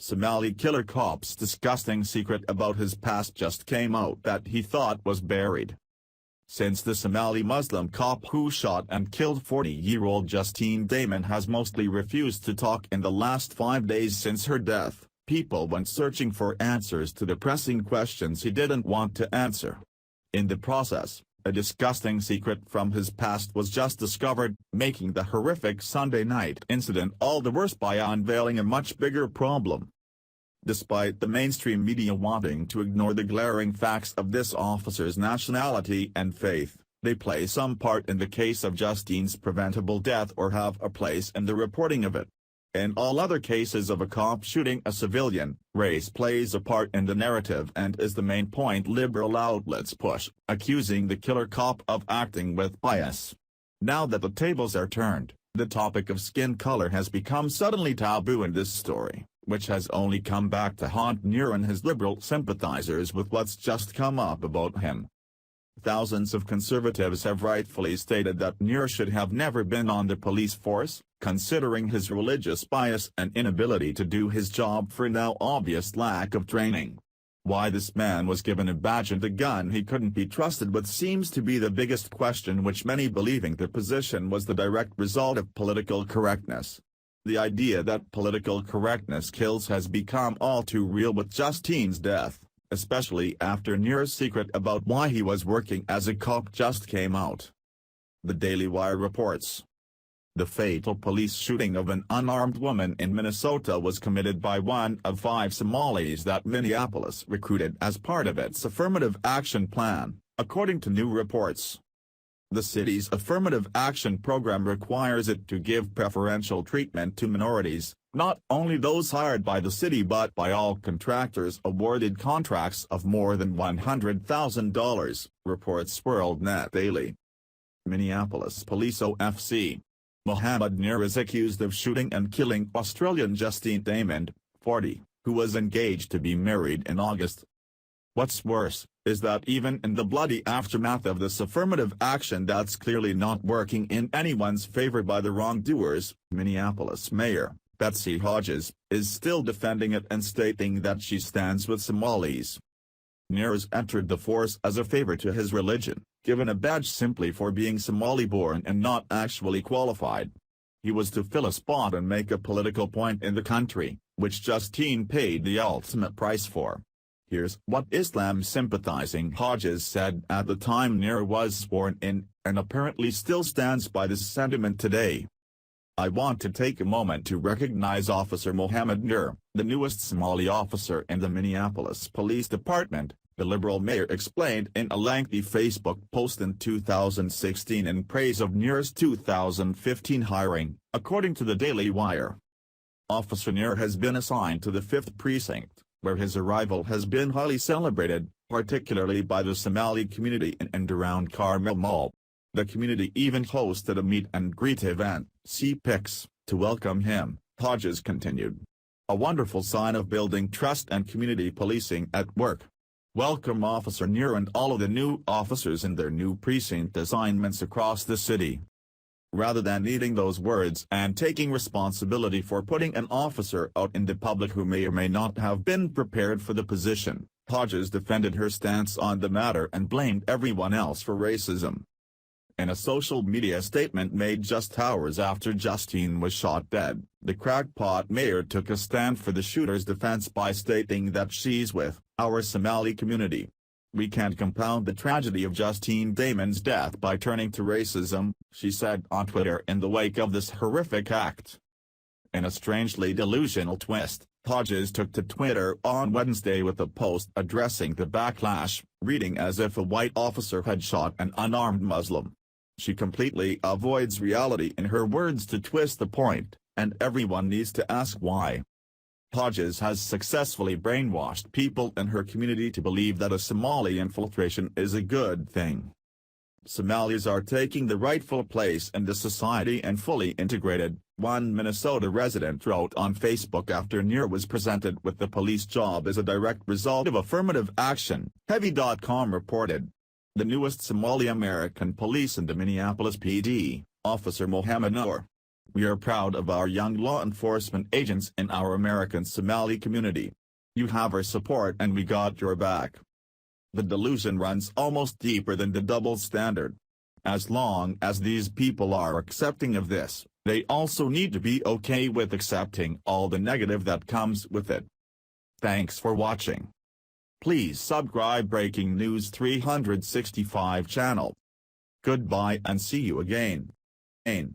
Somali killer cop's disgusting secret about his past just came out that he thought was buried. Since the Somali Muslim cop who shot and killed 40-year-old Justine Damon has mostly refused to talk in the last 5 days since her death, people went searching for answers to the pressing questions he didn't want to answer. In the process, a disgusting secret from his past was just discovered, making the horrific Sunday night incident all the worse by unveiling a much bigger problem. Despite the mainstream media wanting to ignore the glaring facts of this officer's nationality and faith, they play some part in the case of Justine's preventable death or have a place in the reporting of it. In all other cases of a cop shooting a civilian, race plays a part in the narrative and is the main point liberal outlets push, accusing the killer cop of acting with bias. Now that the tables are turned, the topic of skin color has become suddenly taboo in this story, which has only come back to haunt Nur and his liberal sympathizers with what's just come up about him. Thousands of conservatives have rightfully stated that Nur should have never been on the police force, considering his religious bias and inability to do his job for now obvious lack of training. Why this man was given a badge and a gun he couldn't be trusted with seems to be the biggest question, which many believing the position was the direct result of political correctness. The idea that political correctness kills has become all too real with Justine's death, especially after Nur's secret about why he was working as a cop just came out. The Daily Wire reports. The fatal police shooting of an unarmed woman in Minnesota was committed by one of 5 Somalis that Minneapolis recruited as part of its affirmative action plan, according to new reports. The city's affirmative action program requires it to give preferential treatment to minorities, not only those hired by the city but by all contractors awarded contracts of more than $100,000, reports WorldNet Daily. Minneapolis Police OFC. Mohammed Nur is accused of shooting and killing Australian Justine Damon, 40, who was engaged to be married in August. What's worse, is that even in the bloody aftermath of this affirmative action that's clearly not working in anyone's favor by the wrongdoers, Minneapolis Mayor Betsy Hodges is still defending it and stating that she stands with Somalis. Nur's entered the force as a favor to his religion, given a badge simply for being Somali-born and not actually qualified. He was to fill a spot and make a political point in the country, which Justine paid the ultimate price for. Here's what Islam-sympathizing Hodges said at the time Nur was sworn in, and apparently still stands by this sentiment today. I want to take a moment to recognize Officer Mohammed Nur, the newest Somali officer in the Minneapolis Police Department, the Liberal mayor explained in a lengthy Facebook post in 2016 in praise of Nur's 2015 hiring, according to the Daily Wire. Officer Nur has been assigned to the 5th Precinct, where his arrival has been highly celebrated, particularly by the Somali community in and around Carmel Mall. The community even hosted a meet-and-greet event, see pics, to welcome him, Hodges continued. A wonderful sign of building trust and community policing at work. Welcome Officer Nur and all of the new officers in their new precinct assignments across the city. Rather than needing those words and taking responsibility for putting an officer out in the public who may or may not have been prepared for the position, Hodges defended her stance on the matter and blamed everyone else for racism. In a social media statement made just hours after Justine was shot dead, the crackpot mayor took a stand for the shooter's defense by stating that she's with our Somali community. We can't compound the tragedy of Justine Damon's death by turning to racism, she said on Twitter in the wake of this horrific act. In a strangely delusional twist, Hodges took to Twitter on Wednesday with a post addressing the backlash, reading as if a white officer had shot an unarmed Muslim. She completely avoids reality in her words to twist the point, and everyone needs to ask why. Hodges has successfully brainwashed people in her community to believe that a Somali infiltration is a good thing. Somalis are taking the rightful place in the society and fully integrated, one Minnesota resident wrote on Facebook after Nur was presented with the police job as a direct result of affirmative action, Heavy.com reported. The newest Somali American police in the Minneapolis PD, Officer Mohammed Nur, We are proud of our young law enforcement agents in our American Somali community. You have our support and we got your back. The delusion runs almost deeper than the double standard. As long as these people are accepting of this, they also need to be okay with accepting all the negative that comes with it. Thanks for watching. Please subscribe Breaking News 365 channel. Goodbye and see you again.